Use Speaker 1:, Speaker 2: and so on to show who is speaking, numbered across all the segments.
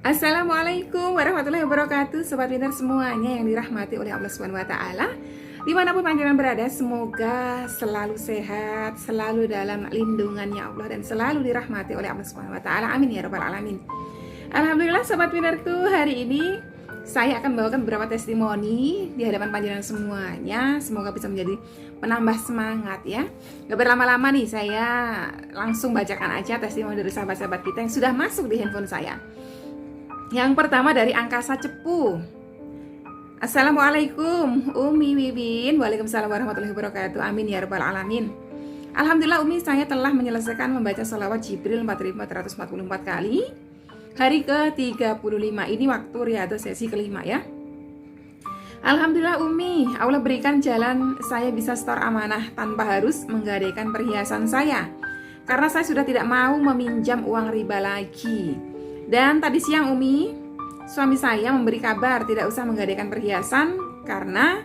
Speaker 1: Assalamualaikum warahmatullahi wabarakatuh, sobat pintar semuanya yang dirahmati oleh Allah Subhanahu wa taala. Dimanapun panjenengan berada, semoga selalu sehat, selalu dalam lindungannya Allah dan selalu dirahmati oleh Allah Subhanahu wa taala. Amin ya rabbal alamin. Alhamdulillah sobat pintarku, hari ini saya akan membawakan beberapa testimoni di hadapan panjenengan semuanya. Semoga bisa menjadi penambah semangat ya. Gak berlama-lama nih, saya langsung bacakan aja testimoni dari sahabat-sahabat kita yang sudah masuk di handphone saya. Yang pertama dari Angkasa Cepu. Assalamualaikum Umi Wibin. Waalaikumsalam warahmatullahi wabarakatuh. Amin ya rabbal alamin. Alhamdulillah Umi, saya telah menyelesaikan membaca sholawat Jibril 4444 kali. Hari ke-35. Ini waktu riyadhah sesi kelima ya. Alhamdulillah Umi, Allah berikan jalan saya bisa setor amanah tanpa harus menggadaikan perhiasan saya, karena saya sudah tidak mau meminjam uang riba lagi. Dan tadi siang Umi, suami saya memberi kabar tidak usah menggadaikan perhiasan karena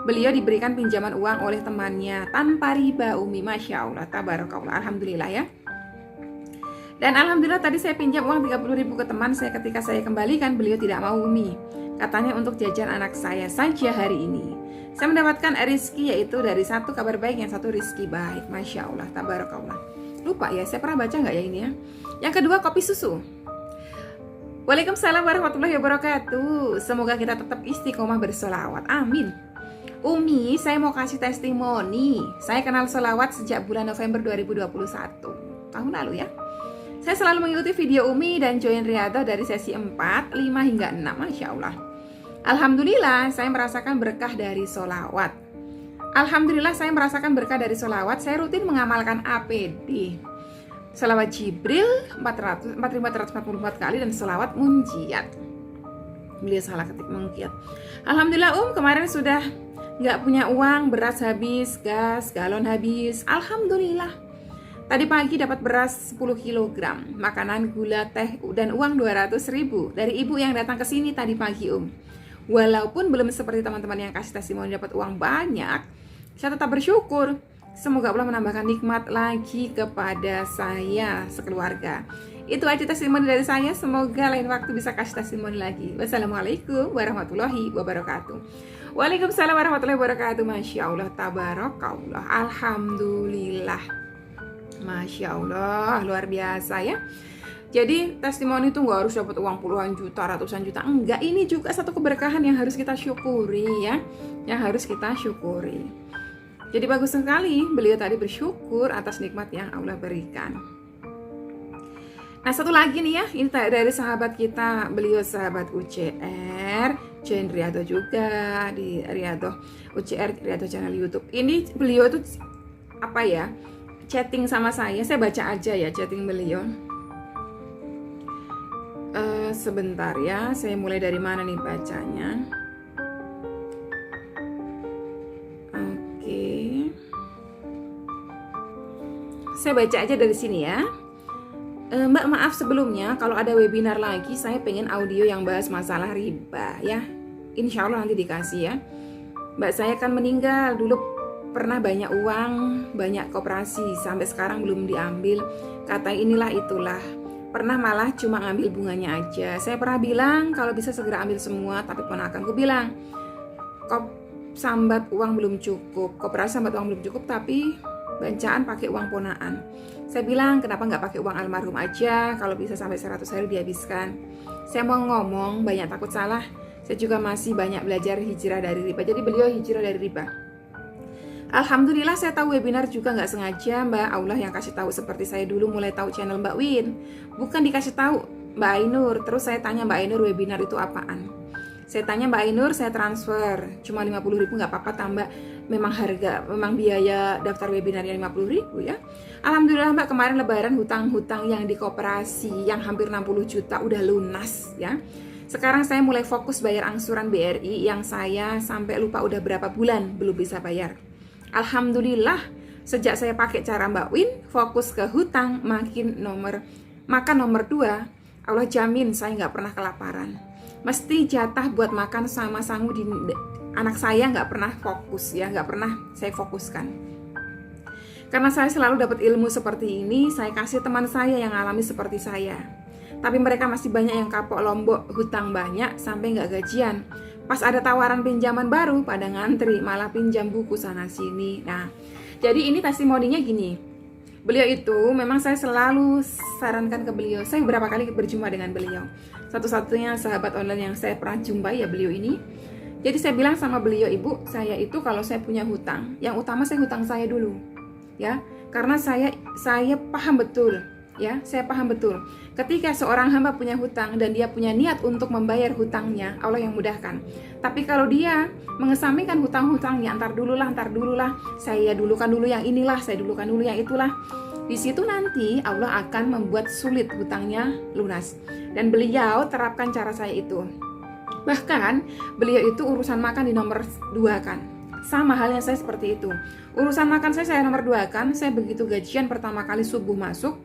Speaker 1: beliau diberikan pinjaman uang oleh temannya tanpa riba Umi. Masya Allah, tabarakallah, alhamdulillah ya. Dan alhamdulillah tadi saya pinjam uang 30.000 ke teman saya, ketika saya kembalikan beliau tidak mau Umi. Katanya untuk jajan anak saya saja hari ini. Saya mendapatkan rezeki, yaitu dari satu kabar baik, yang satu rezeki baik. Masya Allah, tabarakallah. Lupa ya, saya pernah baca nggak ya ini ya. Yang kedua, kopi susu. Waalaikumsalam warahmatullahi wabarakatuh. Semoga kita tetap istiqomah bersolawat. Amin. Umi, saya mau kasih testimoni. Saya kenal solawat sejak bulan November 2021, tahun lalu ya. Saya selalu mengikuti video Umi dan join riyadhah dari sesi 4, 5 hingga 6. Masya Allah. Alhamdulillah saya merasakan berkah dari solawat. Alhamdulillah saya merasakan berkah dari solawat. Saya rutin mengamalkan APD, sholawat Jibril 4444 kali, dan sholawat munjiat. Beliau salah ketik munjiat. Alhamdulillah kemarin sudah nggak punya uang, beras habis, gas, galon habis. Alhamdulillah. Tadi pagi dapat beras 10 kg, makanan, gula, teh, dan uang 200.000 dari ibu yang datang ke sini tadi pagi Walaupun belum seperti teman-teman yang kasih testimoni dapat uang banyak, saya tetap bersyukur. Semoga Allah menambahkan nikmat lagi kepada saya sekeluarga. Itu aja testimoni dari saya. Semoga lain waktu bisa kasih testimoni lagi. Wassalamualaikum warahmatullahi wabarakatuh. Waalaikumsalam warahmatullahi wabarakatuh. Masya Allah, tabarakallah, alhamdulillah. Masya Allah, luar biasa ya. Jadi testimoni itu gak harus dapat uang puluhan juta, ratusan juta. Enggak, ini juga satu keberkahan yang harus kita syukuri ya. Yang harus kita syukuri. Jadi bagus sekali beliau tadi bersyukur atas nikmat yang Allah berikan. Nah, satu lagi nih ya, ini dari sahabat kita, beliau sahabat UCR, join riyadhah juga di riyadhah UCR, riyadhah channel YouTube. Ini beliau tuh apa ya, chatting sama saya baca aja ya chatting beliau. Sebentar ya, saya mulai dari mana nih bacanya. Saya baca aja dari sini ya. Mbak, maaf sebelumnya kalau ada webinar lagi, saya pengen audio yang bahas masalah riba ya. Insya Allah nanti dikasih ya. Mbak, saya kan meninggal, dulu pernah banyak uang, banyak koperasi, sampai sekarang belum diambil. Kata inilah itulah. Pernah malah cuma ngambil bunganya aja. Saya pernah bilang kalau bisa segera ambil semua, tapi ponakanku bilang kop sambat uang belum cukup, koperasi sambat uang belum cukup, tapi bancaan pakai uang ponaan. Saya bilang kenapa nggak pakai uang almarhum aja, kalau bisa sampai 100 hari dihabiskan. Saya mau ngomong banyak takut salah. Saya juga masih banyak belajar hijrah dari riba. Jadi beliau hijrah dari riba. Alhamdulillah saya tahu webinar juga nggak sengaja Mbak. Allah yang kasih tahu, seperti saya dulu mulai tahu channel Mbak Win, bukan dikasih tahu Mbak Ainur. Terus saya tanya Mbak Ainur, webinar itu apaan? Saya tanya Mbak Ainur, saya transfer cuma 50.000, nggak apa-apa tambah, memang biaya daftar webinarnya 50.000 ya. Alhamdulillah Mbak, kemarin lebaran hutang-hutang yang di koperasi yang hampir 60 juta udah lunas ya. Sekarang saya mulai fokus bayar angsuran BRI yang saya sampai lupa udah berapa bulan belum bisa bayar. Alhamdulillah sejak saya pakai cara Mbak Win, fokus ke hutang, makan nomor 2, Allah jamin saya nggak pernah kelaparan. Mesti jatah buat makan sama sangu di anak saya nggak pernah fokus ya, nggak pernah saya fokuskan. Karena saya selalu dapat ilmu seperti ini, saya kasih teman saya yang alami seperti saya. tapi mereka masih banyak yang kapok lombok, hutang banyak sampai nggak gajian. Pas ada tawaran pinjaman baru, pada ngantri, malah pinjam buku sana sini. Nah, jadi ini testimoninya gini. Beliau itu memang saya selalu sarankan ke beliau. Saya beberapa kali berjumpa dengan beliau. Satu-satunya sahabat online yang saya pernah jumpai ya beliau ini. Jadi saya bilang sama beliau, ibu, saya itu kalau saya punya hutang, yang utama saya hutang saya dulu, ya, karena saya paham betul, ya, saya paham betul. Ketika seorang hamba punya hutang dan dia punya niat untuk membayar hutangnya, Allah yang mudahkan. Tapi kalau dia mengesampingkan hutang-hutangnya, antar dulu lah, saya dulukan dulu yang inilah, saya dulukan dulu yang itulah, di situ nanti Allah akan membuat sulit hutangnya lunas. Dan beliau terapkan cara saya itu. Bahkan beliau itu urusan makan di nomor 2 kan. Sama halnya saya seperti itu. Urusan makan saya nomor 2 kan. Saya begitu gajian pertama kali subuh masuk,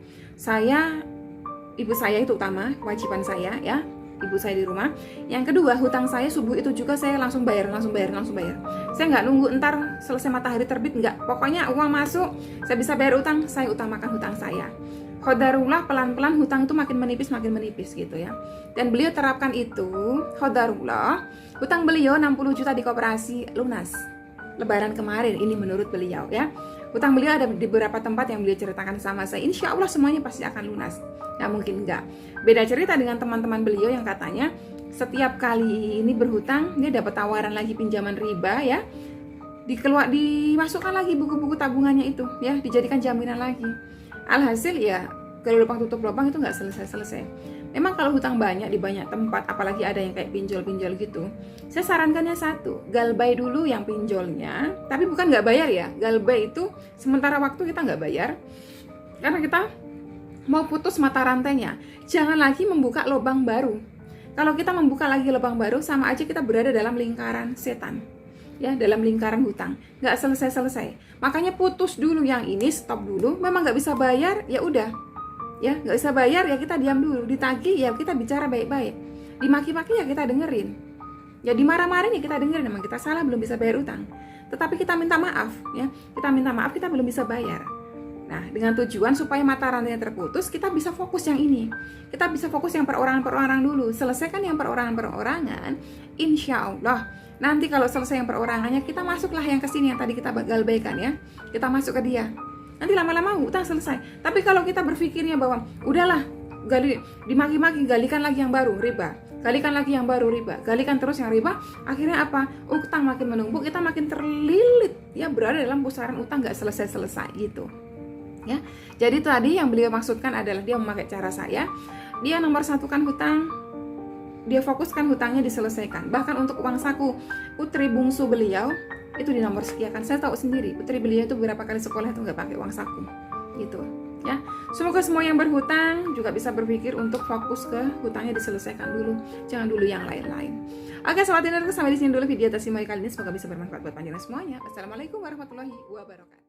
Speaker 1: ibu saya itu utama, kewajiban saya ya, ibu saya di rumah. Yang kedua, hutang saya subuh itu juga saya langsung bayar. Saya nggak nunggu ntar selesai matahari terbit, nggak. Pokoknya uang masuk, saya bisa bayar utang, saya utamakan hutang saya. Khodarullah, pelan-pelan hutang itu makin menipis gitu ya. Dan beliau terapkan itu, khodarullah, hutang beliau 60 juta di koperasi lunas Lebaran kemarin, ini menurut beliau ya. Hutang beliau ada di beberapa tempat yang beliau ceritakan sama saya, insya Allah semuanya pasti akan lunas. Nah mungkin enggak. Beda cerita dengan teman-teman beliau yang katanya setiap kali ini berhutang, dia dapat tawaran lagi pinjaman riba ya, dimasukkan lagi buku-buku tabungannya itu ya, dijadikan jaminan lagi. Alhasil ya, kalau lubang tutup lubang itu nggak selesai-selesai. Memang kalau hutang banyak di banyak tempat, apalagi ada yang kayak pinjol-pinjol gitu, saya sarankannya satu, galbay dulu yang pinjolnya, tapi bukan nggak bayar ya. Galbay itu sementara waktu kita nggak bayar, karena kita mau putus mata rantainya. Jangan lagi membuka lubang baru. Kalau kita membuka lagi lubang baru, sama aja kita berada dalam lingkaran setan. Ya, dalam lingkaran hutang, nggak selesai-selesai. Makanya putus dulu yang ini, stop dulu. Memang nggak bisa bayar, ya udah, ya nggak bisa bayar ya kita diam dulu. Ditagih ya kita bicara baik-baik. Dimaki-maki ya kita dengerin. Ya dimarah-marahin ya kita dengerin. Memang kita salah, belum bisa bayar utang. Tetapi kita minta maaf, ya kita minta maaf, kita belum bisa bayar. Nah, dengan tujuan supaya mata rantainya terputus, kita bisa fokus yang ini. Kita bisa fokus yang perorangan-perorangan dulu. Selesaikan yang perorangan-perorangan, insya Allah. Nanti kalau selesai yang perorangannya, kita masuklah yang ke sini yang tadi kita galbaikan ya. Kita masuk ke dia. Nanti lama-lama utang selesai. Tapi kalau kita berpikirnya bahwa udahlah, dimaki-maki, galikan lagi yang baru, riba. Galikan lagi yang baru, riba. Galikan terus yang riba, akhirnya apa? Utang makin menumpuk, kita makin terlilit ya, berada dalam pusaran utang nggak selesai-selesai gitu. Ya. Jadi tadi yang beliau maksudkan adalah dia memakai cara saya. Dia nomor satukan hutang, dia fokuskan hutangnya diselesaikan. Bahkan untuk uang saku putri bungsu beliau itu di nomor sekian. Saya tahu sendiri, putri beliau itu beberapa kali sekolah itu nggak pakai uang saku gitu ya. Semoga semua yang berhutang juga bisa berpikir untuk fokus ke hutangnya diselesaikan dulu, jangan dulu yang lain-lain. Oke, sobat Dinner, sampai di sini dulu video testimoni kali ini, semoga bisa bermanfaat buat panjenengan semuanya. Assalamualaikum warahmatullahi wabarakatuh.